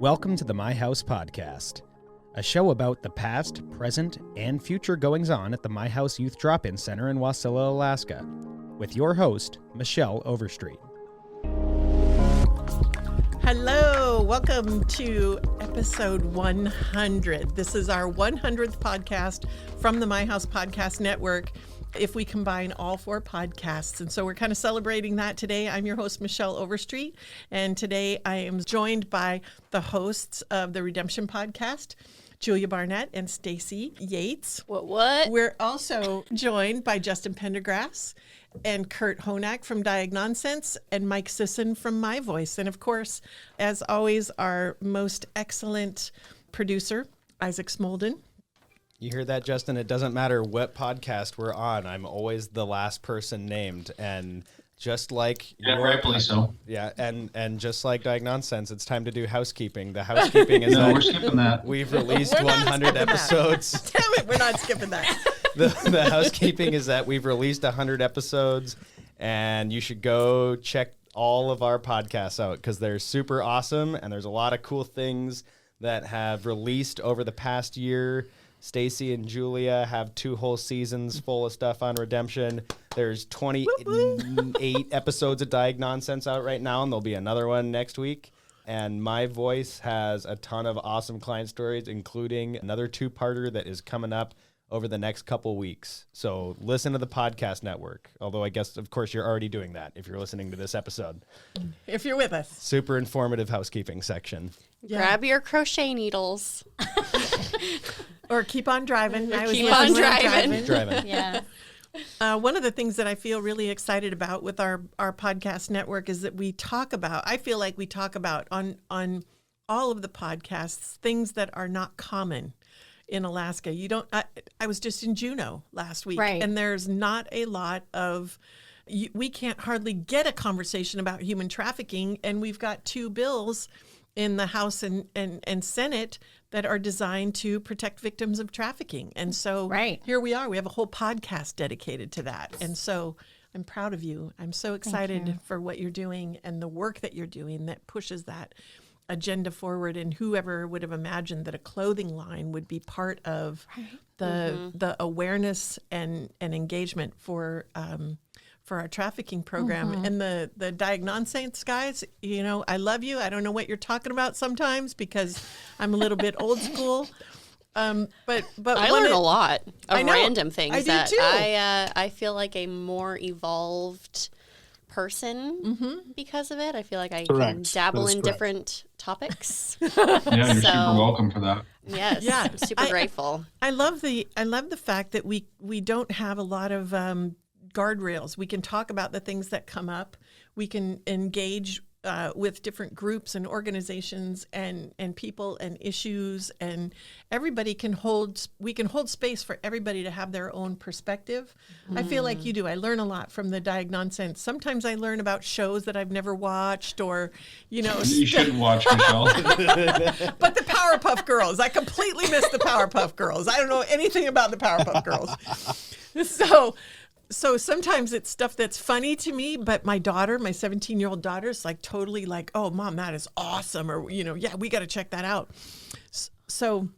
Welcome to the My House Podcast, a show about the past, present, and future goings-on at the My House Youth Drop-In Center in Wasilla, Alaska, with your host, Michelle Overstreet. Hello, welcome to episode 100. This is our 100th podcast from the My House Podcast Network, if we combine all four podcasts. And so we're kind of celebrating that today. I'm your host, Michelle Overstreet, and today I am joined by the hosts of the Redemption Podcast, Juliah Barnett and Staci Yates. What? We're also joined by Justin Pendergrass and Kurt Hoenack from Diagnonsense and Mike Sission from My Voice. And of course, as always, our most excellent producer, Isaac Smoldon. You hear that, Justin? It doesn't matter what podcast we're on. I'm always the last person named. And just like... rightfully so. Yeah, and just like Diagnonsense, it's time to do housekeeping. The housekeeping is we're skipping that. We've released 100 episodes. Damn it, we're not skipping that. The housekeeping is that we've released 100 episodes, and you should go check all of our podcasts out because they're super awesome, and there's a lot of cool things that have released over the past year. Staci and Juliah have 2 whole seasons full of stuff on redemption. There's 28 episodes of Diagnonsense out right now, and there'll be another one next week. And My Voice has a ton of awesome client stories, including another 2-parter that is coming up over the next couple weeks. So listen to the podcast network. Although I guess, of course, you're already doing that if you're listening to this episode. If you're with us. Super informative housekeeping section. Yeah. Grab your crochet needles. Or keep on driving. Keep on driving. Yeah. One of the things that I feel really excited about with our podcast network is that I feel like we talk about on all of the podcasts, things that are not common in Alaska. I was just in Juneau last week, right, and there's not a lot of, we can't hardly get a conversation about human trafficking, and we've got 2 bills in the House and Senate that are designed to protect victims of trafficking. And so Here we are. We have a whole podcast dedicated to that. And so I'm proud of you. I'm so excited for what you're doing and the work that you're doing that pushes that agenda forward. And whoever would have imagined that a clothing line would be part of the awareness and engagement for our trafficking program. And the Diagnonsense guys, I love you. I don't know what you're talking about sometimes because I'm a little bit old school. But I learn a lot of random things. I do too. I feel like a more evolved person because of it. I feel like I can dabble in different topics. Yeah, you're super welcome for that. Yes, yeah. I'm super grateful. I love the fact that we don't have a lot of guardrails. We can talk about the things that come up. We can engage with different groups and organizations and people and issues, and we can hold space for everybody to have their own perspective. I feel like you do. I learn a lot from the Diagnonsense. Sometimes I learn about shows that I've never watched, or you shouldn't watch, Michelle. But the Powerpuff Girls, I completely missed the Powerpuff Girls. I don't know anything about the Powerpuff Girls. So sometimes it's stuff that's funny to me, but my 17-year-old daughter is like totally like, oh, Mom, that is awesome. Or, yeah, we got to check that out. So,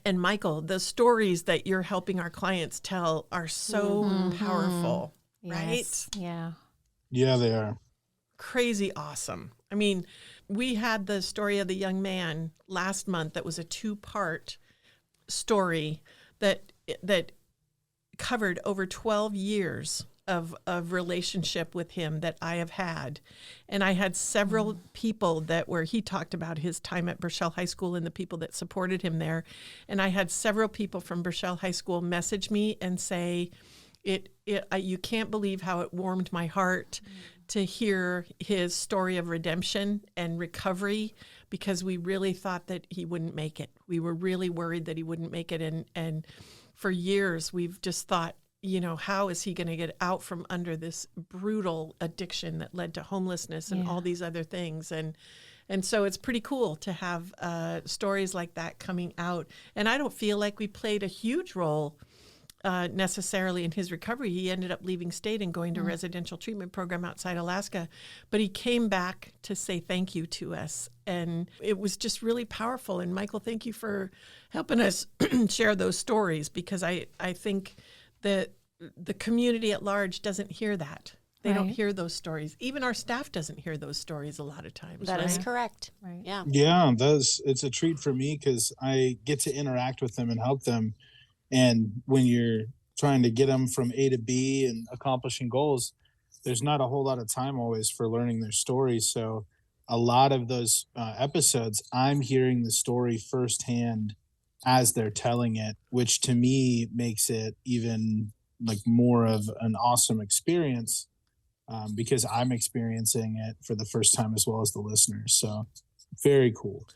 and Michael, the stories that you're helping our clients tell are so powerful, right? Yeah. Yeah, they are. Crazy awesome. I mean, we had the story of the young man last month that was a 2-part story that covered over 12 years of relationship with him that I have had. And I had several people he talked about his time at Burchell High School and the people that supported him there. And I had several people from Burchell High School message me and say, you can't believe how it warmed my heart to hear his story of redemption and recovery, because we really thought that he wouldn't make it. We were really worried that he wouldn't make it. And for years, we've just thought, how is he going to get out from under this brutal addiction that led to homelessness and all these other things? And so it's pretty cool to have stories like that coming out. And I don't feel like we played a huge role necessarily in his recovery. He ended up leaving state and going to a residential treatment program outside Alaska. But he came back to say thank you to us. And it was just really powerful. And Michael, thank you for helping us share those stories, because I think that the community at large doesn't hear that. They don't hear those stories. Even our staff doesn't hear those stories a lot of times. That is correct. Right. Yeah. Yeah, it's a treat for me because I get to interact with them and help them. And when you're trying to get them from A to B and accomplishing goals, there's not a whole lot of time always for learning their stories. So a lot of those episodes, I'm hearing the story firsthand as they're telling it, which to me makes it even like more of an awesome experience. Because I'm experiencing it for the first time as well as the listeners. So very cool.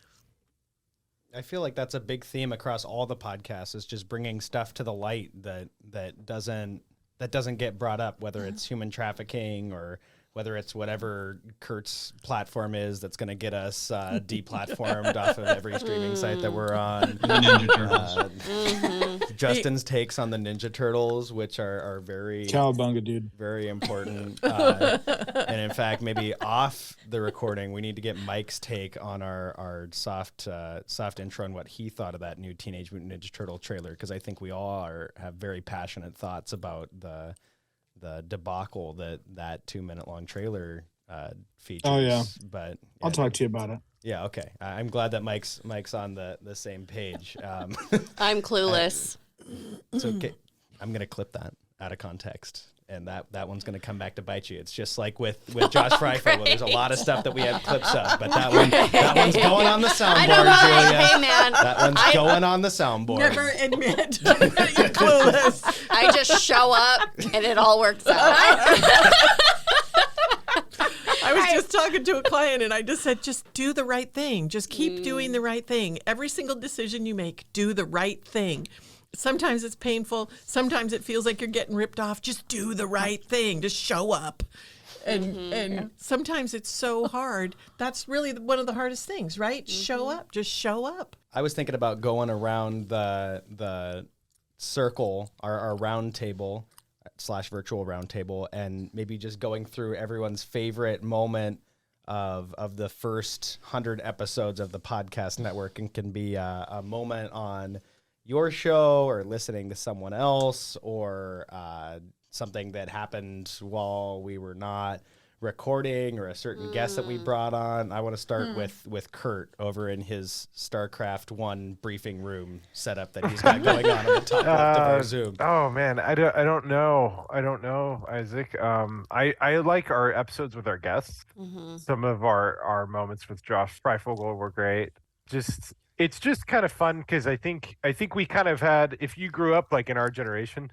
I feel like that's a big theme across all the podcasts, is just bringing stuff to the light that doesn't get brought up, whether it's human trafficking or whether it's whatever Kurt's platform is that's going to get us deplatformed off of every streaming site that we're on. The Ninja Turtles. Justin's takes on the Ninja Turtles, which are very Cowabunga, dude. Very important. And in fact, maybe off the recording, we need to get Mike's take on our soft intro and what he thought of that new Teenage Mutant Ninja Turtle trailer, because I think we all have very passionate thoughts about the debacle that 2-minute long trailer features. Oh yeah, but I'll talk to you about it. Yeah, okay. I'm glad that Mike's on the same page. I'm clueless. It's okay. I'm gonna clip that out of context, and that one's gonna come back to bite you. It's just like with Josh Freifel. There's a lot of stuff that we have clips of, but that one's going on the soundboard, Julia. Hey man, that one's going on the soundboard. Never admit that you're clueless. I just show up and it all works out. I was just talking to a client and I just said, just do the right thing. Just keep doing the right thing. Every single decision you make, do the right thing. Sometimes it's painful. Sometimes it feels like you're getting ripped off. Just do the right thing. Just show up. And sometimes it's so hard. That's really one of the hardest things, right? Show up. Just show up. I was thinking about going around the circle, our round table / virtual round table, and maybe just going through everyone's favorite moment of the first 100 episodes of the podcast network, and can be a moment on your show or listening to someone else, or something that happened while we were not recording, or a certain guest that we brought on. I want to start with Kurt over in his StarCraft 1 briefing room setup that he's got going on the top left of our Zoom. Oh man, I don't know, Isaac. I like our episodes with our guests. Some of our moments with Josh Freifogel were great. It's just kind of fun because I think we kind of had, if you grew up like in our generation,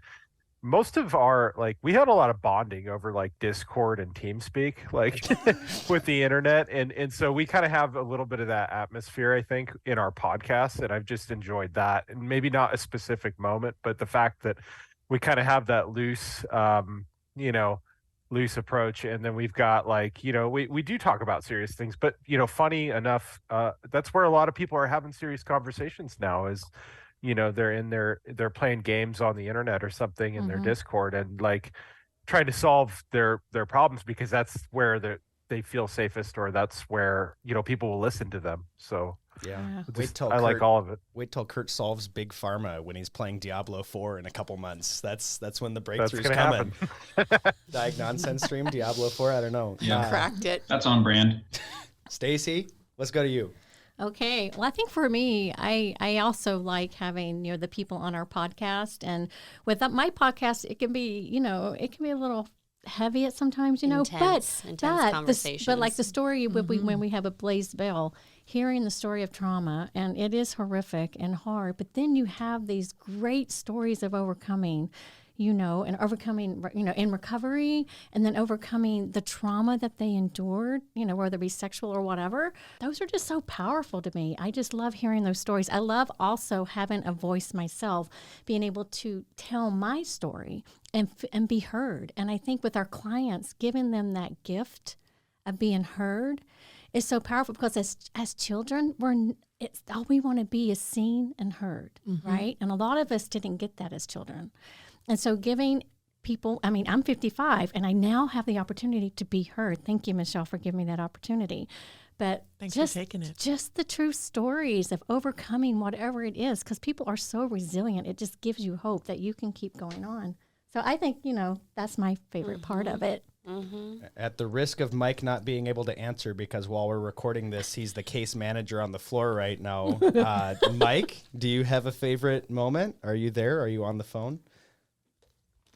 most of our, like, we had a lot of bonding over like Discord and TeamSpeak, like with the internet. And so we kind of have a little bit of that atmosphere, I think, in our podcast. And I've just enjoyed that. And maybe not a specific moment, but the fact that we kind of have that loose approach. And then we've got like, we do talk about serious things, but, funny enough, that's where a lot of people are having serious conversations now is, they're playing games on the internet or something in their Discord and like trying to solve their problems because that's where they feel safest, or that's where, people will listen to them. So yeah. I like all of it. Wait till Kurt solves Big Pharma when he's playing Diablo 4 in a couple months. That's when the breakthrough's coming. Diagnonsense stream, Diablo 4, I don't know. Yeah. Cracked it. That's on brand. Staci, let's go to you. Okay. Well, I think for me, I also like having, the people on our podcast. And with my podcast, it can be, a little heavy at sometimes, intense conversations. But like the story when we have a Blazed Bell, hearing the story of trauma, and it is horrific and hard, but then you have these great stories of overcoming, and overcoming, in recovery, and then overcoming the trauma that they endured, whether it be sexual or whatever. Those are just so powerful to me. I just love hearing those stories. I love also having a voice myself, being able to tell my story and be heard. And I think with our clients, giving them that gift of being heard is so powerful, because as children, it's all we want to be is seen and heard, right? And a lot of us didn't get that as children. And so giving people, I mean, I'm 55 and I now have the opportunity to be heard. Thank you, Michelle, for giving me that opportunity. But thanks for taking it. Just the true stories of overcoming whatever it is, because people are so resilient. It just gives you hope that you can keep going on. So I think, that's my favorite part of it. At the risk of Mike not being able to answer, because while we're recording this, he's the case manager on the floor right now. Mike, do you have a favorite moment? Are you there? Are you on the phone?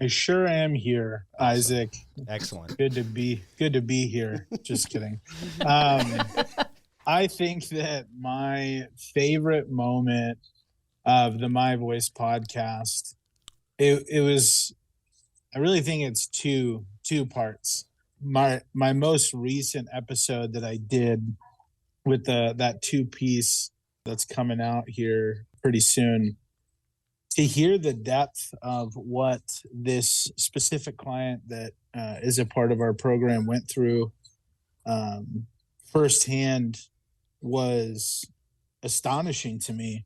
I sure am here, Isaac. Excellent. Good to be here. Just kidding. I think that my favorite moment of the My Voice podcast, it was, I really think it's two parts. My most recent episode that I did with that 2-piece that's coming out here pretty soon, to hear the depth of what this specific client that is a part of our program went through firsthand was astonishing to me.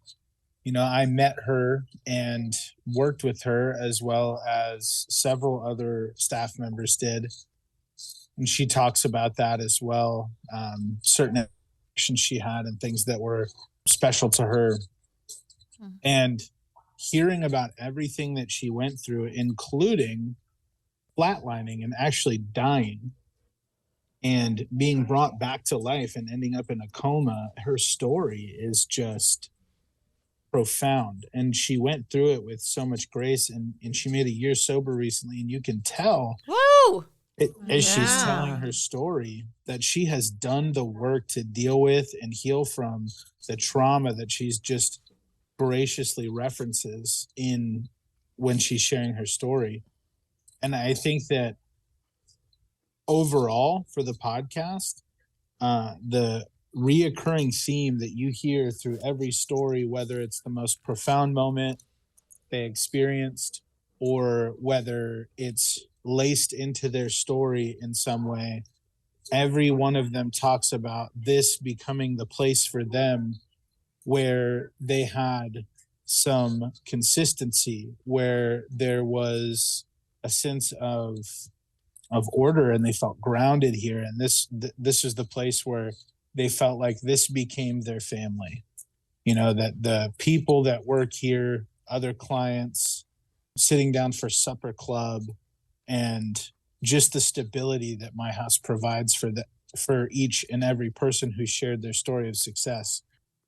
I met her and worked with her as well as several other staff members did. And she talks about that as well. Certain actions she had and things that were special to her. And hearing about everything that she went through, including flatlining and actually dying and being brought back to life and ending up in a coma, her story is just profound. And she went through it with so much grace, and she made a year sober recently, and you can tell as she's telling her story that she has done the work to deal with and heal from the trauma that she's just graciously references in when she's sharing her story. And I think that overall for the podcast, the reoccurring theme that you hear through every story, whether it's the most profound moment they experienced or whether it's laced into their story in some way, every one of them talks about this becoming the place for them where they had some consistency, where there was a sense of order and they felt grounded here. And this is the place where they felt like this became their family. That the people that work here, other clients, sitting down for supper club, and just the stability that my house provides for each and every person who shared their story of success.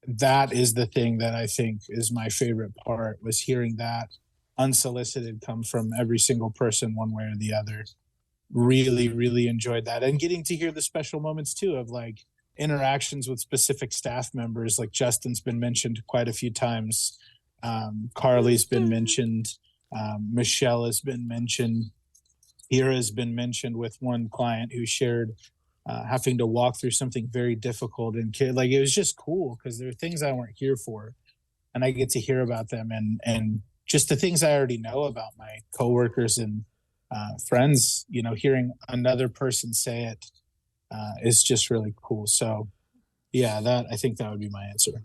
That is the thing that I think is my favorite part, was hearing that unsolicited come from every single person one way or the other. Really, really enjoyed that. And getting to hear the special moments too of like interactions with specific staff members. Like Justin's been mentioned quite a few times. Carly's been mentioned. Michelle has been mentioned. Ira has been mentioned with one client who shared having to walk through something very difficult, and like it was just cool because there are things I weren't here for, and I get to hear about them, and just the things I already know about my coworkers and friends. Hearing another person say it is just really cool. So, yeah, I think that would be my answer.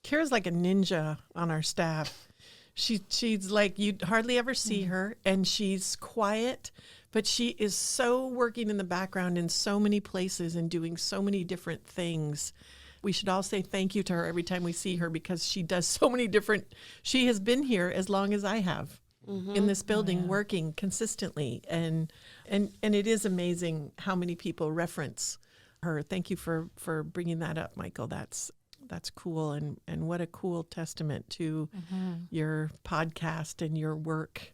Kira's like a ninja on our staff. She's like, you'd hardly ever see her, and she's quiet, but she is so working in the background in so many places and doing so many different things. We should all say thank you to her every time we see her, because she does so many different. She has been here as long as I have in this building, working consistently, and it is amazing how many people reference her. Thank you for bringing that up, Michael. That's cool, and what a cool testament to your podcast and your work.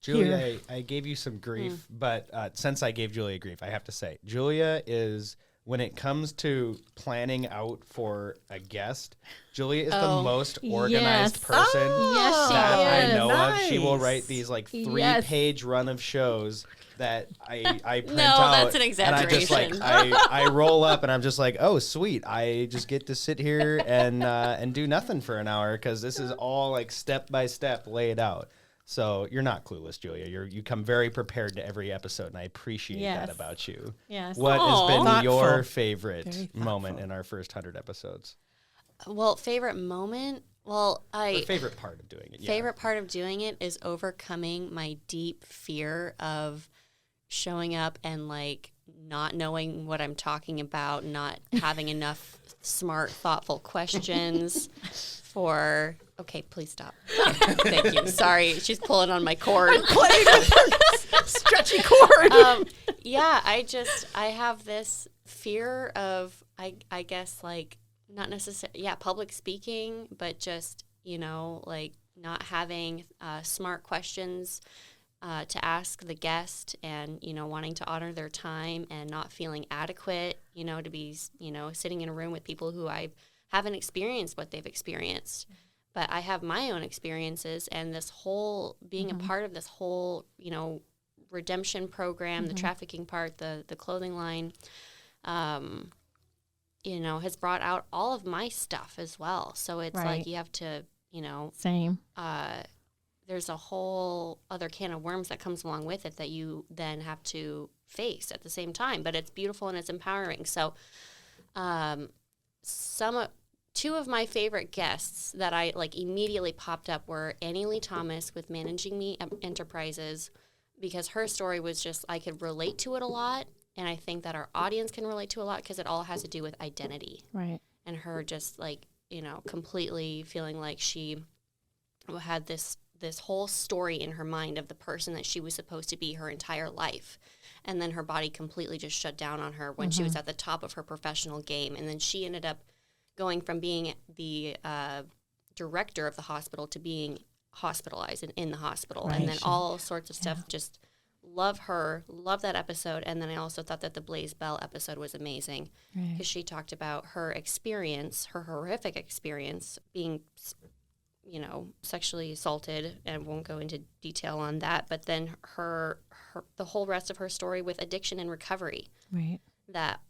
Julia, I gave you some grief, but since I gave Julia grief, I have to say, Julia is, when it comes to planning out for a guest, Julia is the most organized person that I know of. She will write these like 3-page run of shows that I print out. That's an exaggeration. And I just I roll up and I'm just like, oh sweet, I just get to sit here and do nothing for an hour because this is all like step by step laid out. So you're not clueless, Julia. You come very prepared to every episode, and I appreciate that about you. Yes. What has been Thoughtful. your favorite Very moment thoughtful. in our first 100 episodes? Well, favorite moment? Well, Or favorite part of doing it? favorite part of doing it is overcoming my deep fear of showing up and like not knowing what I'm talking about, not having enough smart, thoughtful questions for. Okay, please stop. Thank you. Sorry, she's pulling on my cord. Playing with her stretchy cord. Yeah, I have this fear of, I guess, like, not necessarily, public speaking, but just, like not having smart questions to ask the guest and, wanting to honor their time and not feeling adequate, to be, sitting in a room with people who I haven't experienced what they've experienced. But I have my own experiences, and this whole, being a part of this whole, redemption program, the trafficking part, the clothing line, has brought out all of my stuff as well. So it's like you have to, Same. There's a whole other can of worms that comes along with it that you then have to face at the same time. But it's beautiful and it's empowering. So two of my favorite guests that I like immediately popped up were Annie Lee Thomas with Managing Me Enterprises, because her story was just, I could relate to it a lot. And I think that our audience can relate to a lot because it all has to do with identity. Right. And her just like, completely feeling like she had this whole story in her mind of the person that she was supposed to be her entire life. And then her body completely just shut down on her when she was at the top of her professional game. And then she ended up going from being the director of the hospital to being hospitalized and in the hospital. Right. And then all sorts of stuff. Just love that episode. And then I also thought that the Blaze Bell episode was amazing because she talked about her experience, her horrific experience being, sexually assaulted, and won't go into detail on that. But then the whole rest of her story with addiction and recovery. Right. That,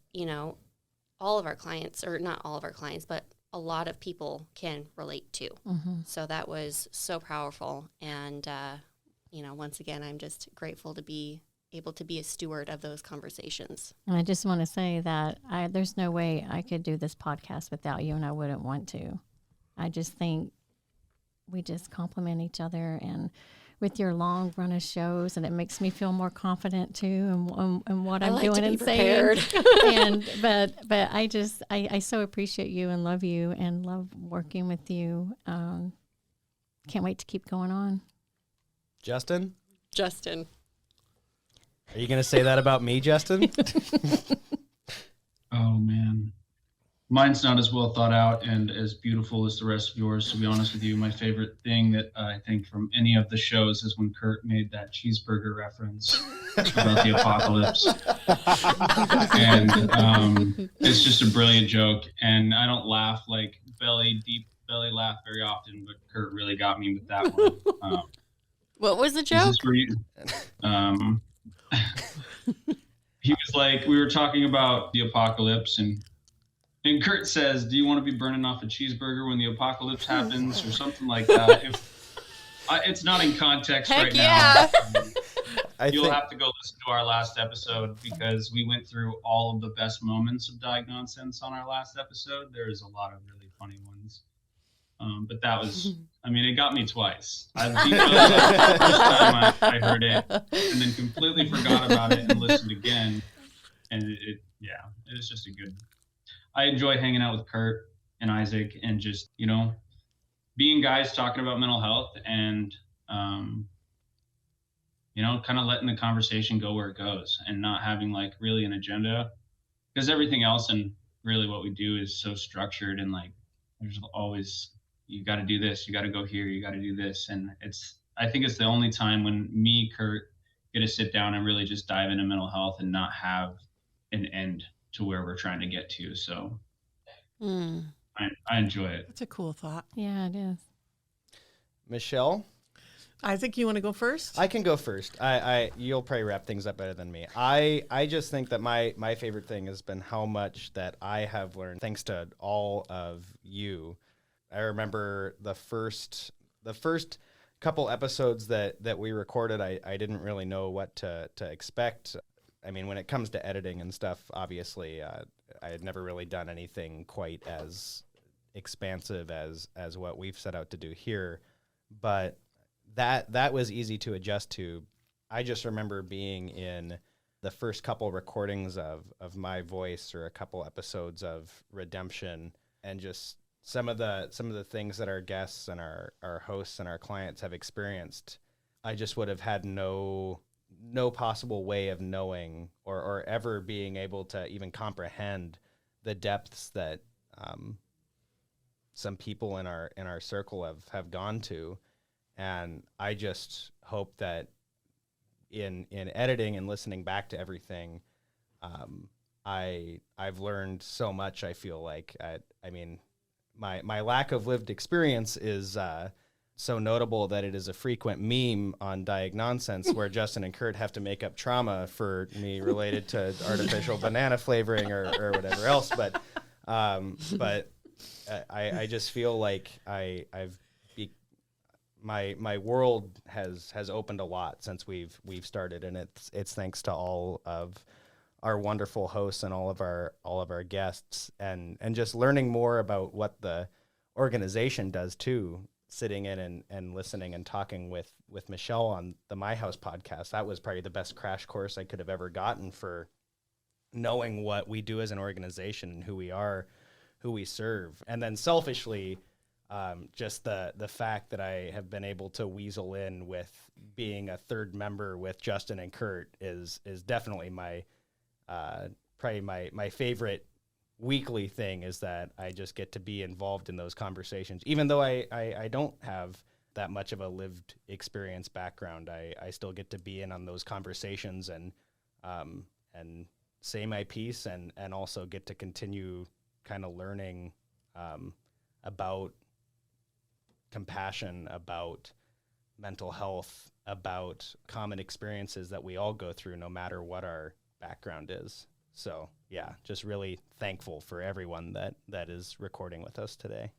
all of our clients, or not all of our clients, but a lot of people can relate to. So that was so powerful. And, once again, I'm just grateful to be able to be a steward of those conversations. And I just want to say that there's no way I could do this podcast without you, and I wouldn't want to. I just think we just complement each other, and with your long run of shows, and it makes me feel more confident too, and what I'm doing and saying. But I so appreciate you and love you and love working with you. Can't wait to keep going on. Justin? Are you going to say that about me, Justin? Oh, man. Mine's not as well thought out and as beautiful as the rest of yours, to be honest with you. My favorite thing that I think from any of the shows is when Kurt made that cheeseburger reference about the apocalypse. And it's just a brilliant joke. And I don't laugh like deep belly laugh very often, but Kurt really got me with that one. What was the joke? He was like, we were talking about the apocalypse, and Kurt says, do you want to be burning off a cheeseburger when the apocalypse happens, or something like that? It's not in context right now. You'll have to go listen to our last episode, because we went through all of the best moments of Diagnonsense on our last episode. There's a lot of really funny ones. But that was, it got me twice. I the first time I heard it, and then completely forgot about it and listened again. And it was just I enjoy hanging out with Kurt and Isaac and just, being guys talking about mental health and, kind of letting the conversation go where it goes and not having like really an agenda, because everything else and really what we do is so structured, and like, there's always, you got to do this, you got to go here, you got to do this. And I think it's the only time when me, Kurt, get to sit down and really just dive into mental health and not have an end to where we're trying to get to. So I enjoy it. That's a cool thought. Yeah, it is. Michelle? Isaac, you want to go first? I can go first. You'll probably wrap things up better than me. I just think that my favorite thing has been how much that I have learned thanks to all of you. I remember the first couple episodes that we recorded, I didn't really know what to expect. I mean, when it comes to editing and stuff, obviously, I had never really done anything quite as expansive as what we've set out to do here. But that was easy to adjust to. I just remember being in the first couple recordings of My Voice, or a couple episodes of Redemption, and just some of the things that our guests and our hosts and our clients have experienced. I just would have had no possible way of knowing or ever being able to even comprehend the depths that some people in our circle have gone to. And I just hope that in editing and listening back to everything, I've learned so much. I feel like I mean my lack of lived experience is so notable that it is a frequent meme on Diagnonsense where Justin and Kurt have to make up trauma for me related to artificial banana flavoring or whatever else. But I just feel like my world has opened a lot since we've started, and it's thanks to all of our wonderful hosts and all of our guests, and just learning more about what the organization does too. Sitting in and listening and talking with Michelle on the My House podcast, that was probably the best crash course I could have ever gotten for knowing what we do as an organization and who we are, who we serve. And then selfishly, just the fact that I have been able to weasel in with being a third member with Justin and Kurt is definitely my probably my favorite weekly thing, is that I just get to be involved in those conversations. Even though I don't have that much of a lived experience background, I still get to be in on those conversations and say my piece and also get to continue kind of learning about compassion, about mental health, about common experiences that we all go through no matter what our background is. So yeah, just really thankful for everyone that is recording with us today.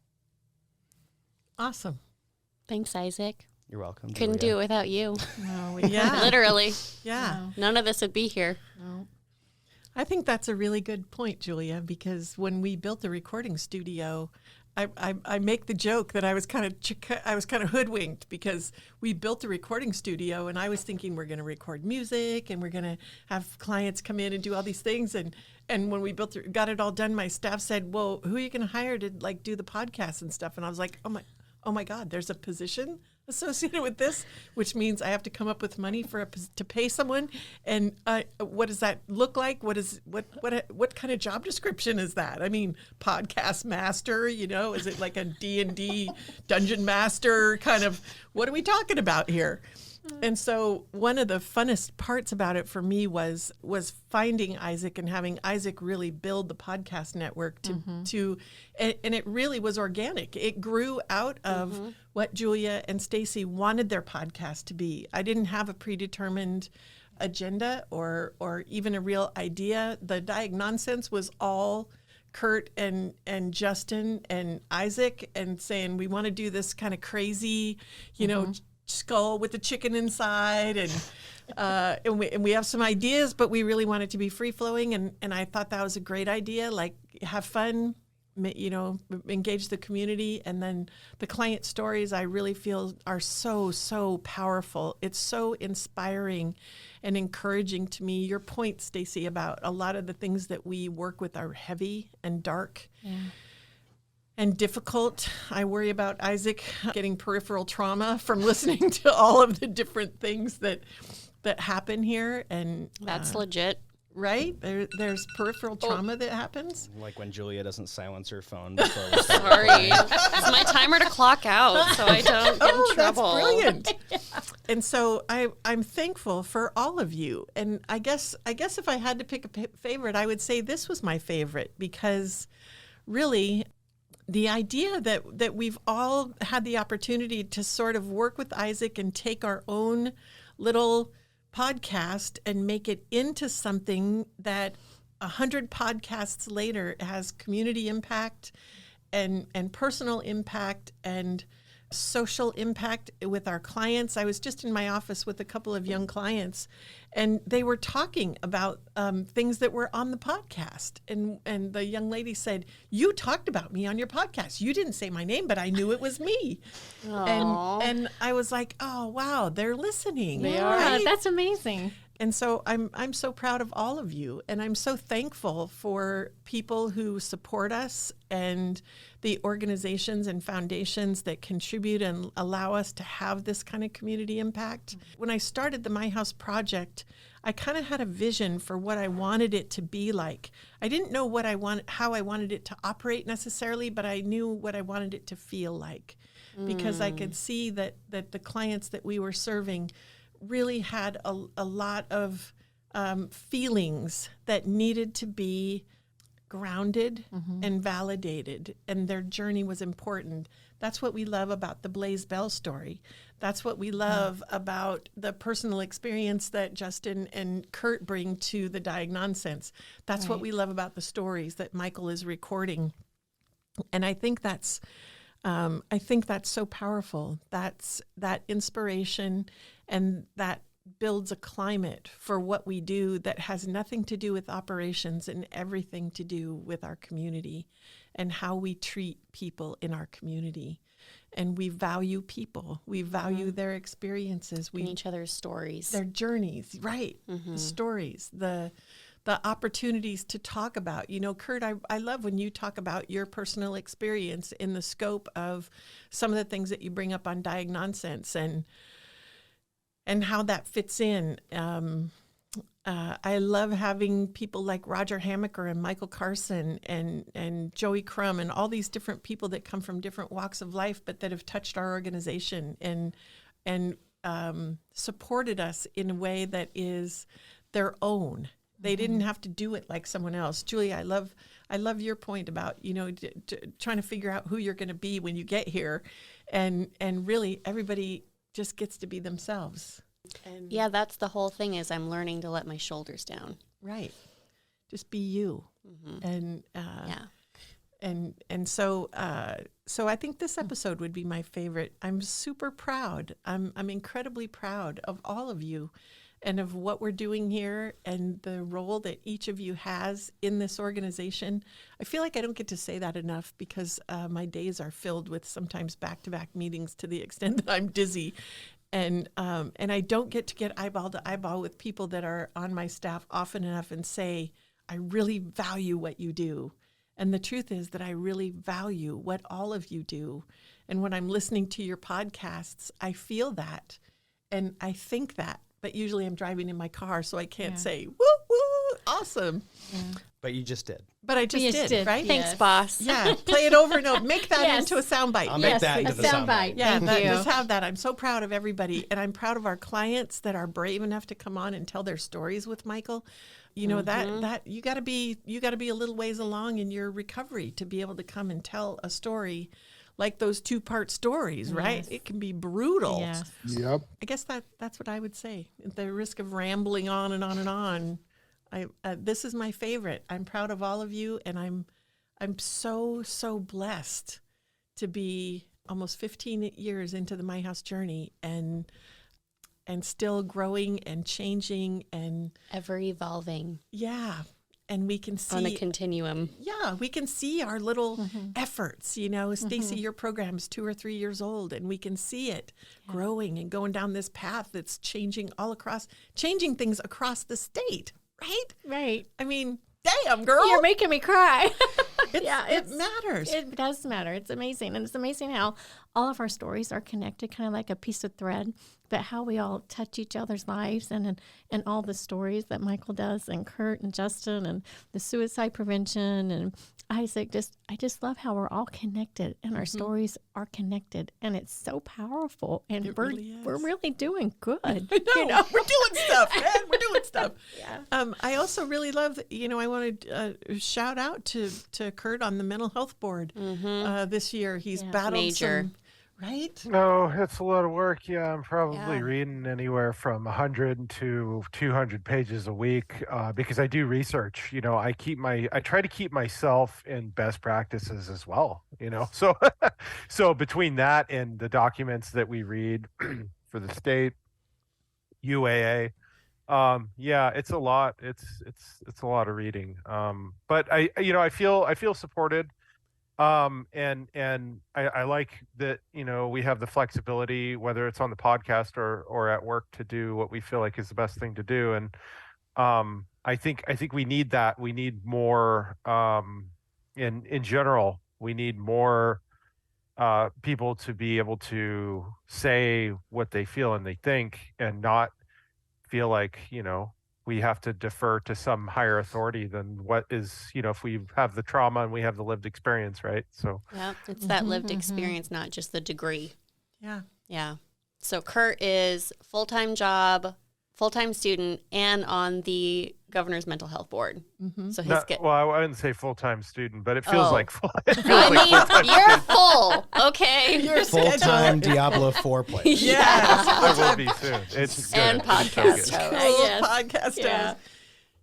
Awesome. Thanks, Isaac. You're welcome. Couldn't do it without you. No, yeah. Literally. Yeah. No. None of this would be here. No. I think that's a really good point, Julia, because when we built the recording studio, I make the joke that I was kind of hoodwinked, because we built the recording studio and I was thinking we're going to record music and we're going to have clients come in and do all these things. And when we got it all done, my staff said, well, who are you going to hire to like do the podcast and stuff? And I was like, oh my God, there's a position associated with this, which means I have to come up with money to pay someone. And what does that look like? What kind of job description is that? I mean, podcast master, is it like a D&D dungeon master kind of, what are we talking about here? And so one of the funnest parts about it for me was finding Isaac and having Isaac really build the podcast network to and it really was organic. It grew out of what Julia and Staci wanted their podcast to be. I didn't have a predetermined agenda or even a real idea. The Diagnonsense was all Kurt and Justin and Isaac, and saying we want to do this kind of crazy, skull with the chicken inside, and we have some ideas, but we really want it to be free flowing, and I thought that was a great idea. Like, have fun, engage the community, and then the client stories I really feel are so powerful. It's so inspiring and encouraging to me. Your point, Staci, about a lot of the things that we work with are heavy and dark. Yeah. And difficult. I worry about Isaac getting peripheral trauma from listening to all of the different things that happen here, and That's legit. Right? There's peripheral trauma that happens. Like when Julia doesn't silence her phone before we start Sorry. recording. It's my timer to clock out so I don't get in trouble. That's brilliant. And so I'm thankful for all of you. And I guess if I had to pick a favorite, I would say this was my favorite, because really the idea that we've all had the opportunity to sort of work with Isaac and take our own little podcast and make it into something that 100 podcasts later has community impact and personal impact and social impact with our clients. I was just in my office with a couple of young clients, and they were talking about things that were on the podcast. And the young lady said, "You talked about me on your podcast. You didn't say my name, but I knew it was me." And I was like, "Oh wow, they're listening." They Yeah, are. right? that's amazing. And so I'm so proud of all of you, and I'm so thankful for people who support us and the organizations and foundations that contribute and allow us to have this kind of community impact. When I started the My House Project, I kind of had a vision for what I wanted it to be like. I didn't know how I wanted it to operate necessarily, but I knew what I wanted it to feel like, because I could see that the clients that we were serving really had a lot of feelings that needed to be grounded and validated, and their journey was important. That's what we love about the Blaze Bell story. That's what we love about the personal experience that Justin and Kurt bring to the Diagnonsense. That's what we love about the stories that Michael is recording. And I think that's so powerful. That's that inspiration, and that builds a climate for what we do that has nothing to do with operations and everything to do with our community and how we treat people in our community. And we value people. We value their experiences. And each other's stories. Their journeys, right. The stories, the opportunities to talk about. You know, Kurt, I love when you talk about your personal experience in the scope of some of the things that you bring up on Diagnonsense and how that fits in. I love having people like Roger Hammaker and Michael Carson and Joey Crum and all these different people that come from different walks of life, but that have touched our organization and supported us in a way that is their own. They didn't have to do it like someone else. Julia, I love your point about, you know, trying to figure out who you're going to be when you get here, and really everybody just gets to be themselves. And Yeah, that's the whole thing, is I'm learning to let my shoulders down. right, just be you. And Yeah. and so I think this episode would be my favorite. I'm super proud. I'm incredibly proud of all of you and of what we're doing here and the role that each of you has in this organization. I feel like I don't get to say that enough because my days are filled with sometimes back-to-back meetings to the extent that I'm dizzy. And I don't get to get eyeball to eyeball with people that are on my staff often enough and say, I really value what you do. And the truth is that I really value what all of you do. And when I'm listening to your podcasts, I feel that and I think that. But usually I'm driving in my car, so I can't say, woo, woo, awesome. But you just did. But I just did, right? Thanks, boss. Yeah, play it over and over. Make that into a soundbite. I'll make that into the soundbite. Yeah, Thank you. just have that. I'm so proud of everybody, and I'm proud of our clients that are brave enough to come on and tell their stories with Michael. You know, that you got to be a little ways along in your recovery to be able to come and tell a story like those 2-part stories, right? It can be brutal. Yes. Yep. I guess that's what I would say. At the risk of rambling on and on and on, this is my favorite. I'm proud of all of you, and I'm so blessed to be almost 15 years into the My House journey and still growing and changing and Ever evolving and we can see on a continuum. Yeah, we can see our little efforts. You know, Staci, your program's 2 or 3 years old, and we can see it growing and going down this path that's changing things across the state, right? Right. I mean, damn, girl. You're making me cry. It matters. It does matter. It's amazing. And it's amazing how all of our stories are connected, kind of like a piece of thread, but how we all touch each other's lives and all the stories that Michael does and Kurt and Justin and the suicide prevention and Isaac. I just love how we're all connected and our stories are connected. And it's so powerful. And It really is. we're really doing good. I know. We're doing stuff, man. We're doing stuff. I also really love, I want to shout out to Kurt on the mental health board this year. He's battled Major. right? No, it's a lot of work. Yeah, I'm probably Yeah. reading anywhere from 100 to 200 pages a week because I do research. I try to keep myself in best practices as well. So so between that and the documents that we read for the state UAA, yeah, it's a lot. It's a lot of reading. But I feel supported. And I like that, we have the flexibility, whether it's on the podcast or at work, to do what we feel like is the best thing to do. And I think we need that. We need more, in general, we need more people to be able to say what they feel and they think, and not feel like, we have to defer to some higher authority than what is, if we have the trauma and we have the lived experience, right? So Yeah, it's that lived experience, not just the degree. Yeah. Yeah. So Kurt is full-time job, full-time student, and on the governor's mental health board. So his well, I wouldn't say full-time student, but it feels like full. I mean, you're full, okay? Your Full-time schedule. Diablo 4 player. Yes. I will be soon. It's good. And It's so podcast good. host. Cool Yes. podcast Yeah. host.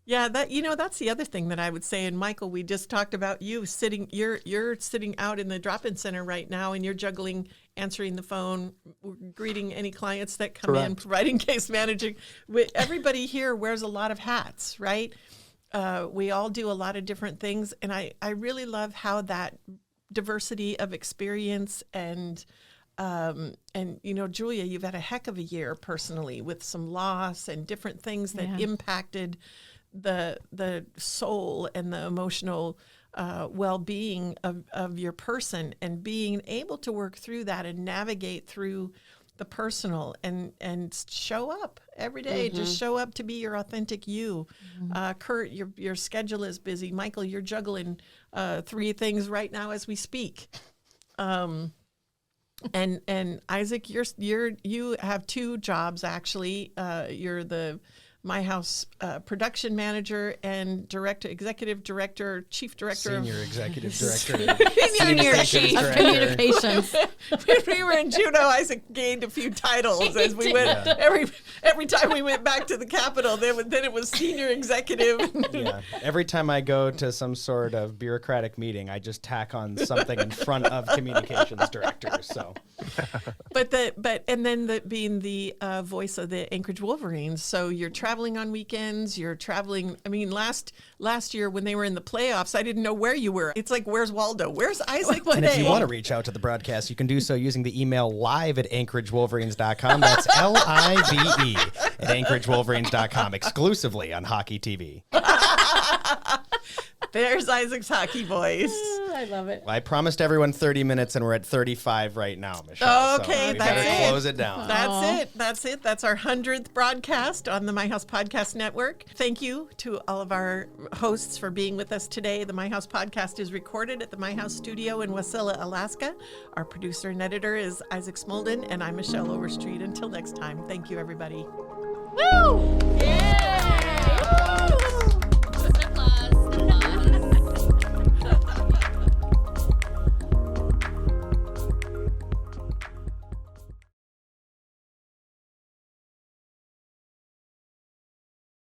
Yeah, that's the other thing that I would say. And Michael, we just talked about you sitting. You're sitting out in the drop-in center right now, and you're juggling, answering the phone, greeting any clients that come in, Correct. providing case managing. Everybody here wears a lot of hats, right? We all do a lot of different things, and I really love how that diversity of experience and Julia, you've had a heck of a year personally with some loss and different things that impacted the soul and the emotional well-being of your person, and being able to work through that and navigate through the personal and show up every day. Just show up to be your authentic you. Kurt, your schedule is busy. Michael, you're juggling 3 things right now as we speak. And Isaac, you have 2 jobs actually. You're the My House production manager and executive director, chief director, Senior executive director. Senior executive chief director. Communications. When we were in Juneau, Isaac gained a few titles as we went. Every time we went back to the Capitol, then it was senior executive. Yeah. Every time I go to some sort of bureaucratic meeting, I just tack on something in front of communications director. So, being the voice of the Anchorage Wolverines. So you're traveling on weekends. You're traveling. I mean, last year when they were in the playoffs, I didn't know where you were. It's like, where's Waldo? Where's Isaac today? and if you want to reach out to the broadcast, you can do so using the email live@anchoragewolverines.com. That's LIVE at anchoragewolverines.com, exclusively on Hockey TV. There's Isaac's hockey voice. I love it. I promised everyone 30 minutes, and we're at 35 right now, Michelle. Okay, so we that's better it. close it down. That's it. That's our 100th broadcast on the My House Podcast Network. Thank you to all of our hosts for being with us today. The My House Podcast is recorded at the My House studio in Wasilla, Alaska. Our producer and editor is Isaac Smoldon, and I'm Michelle Overstreet. Until next time, thank you, everybody. Woo!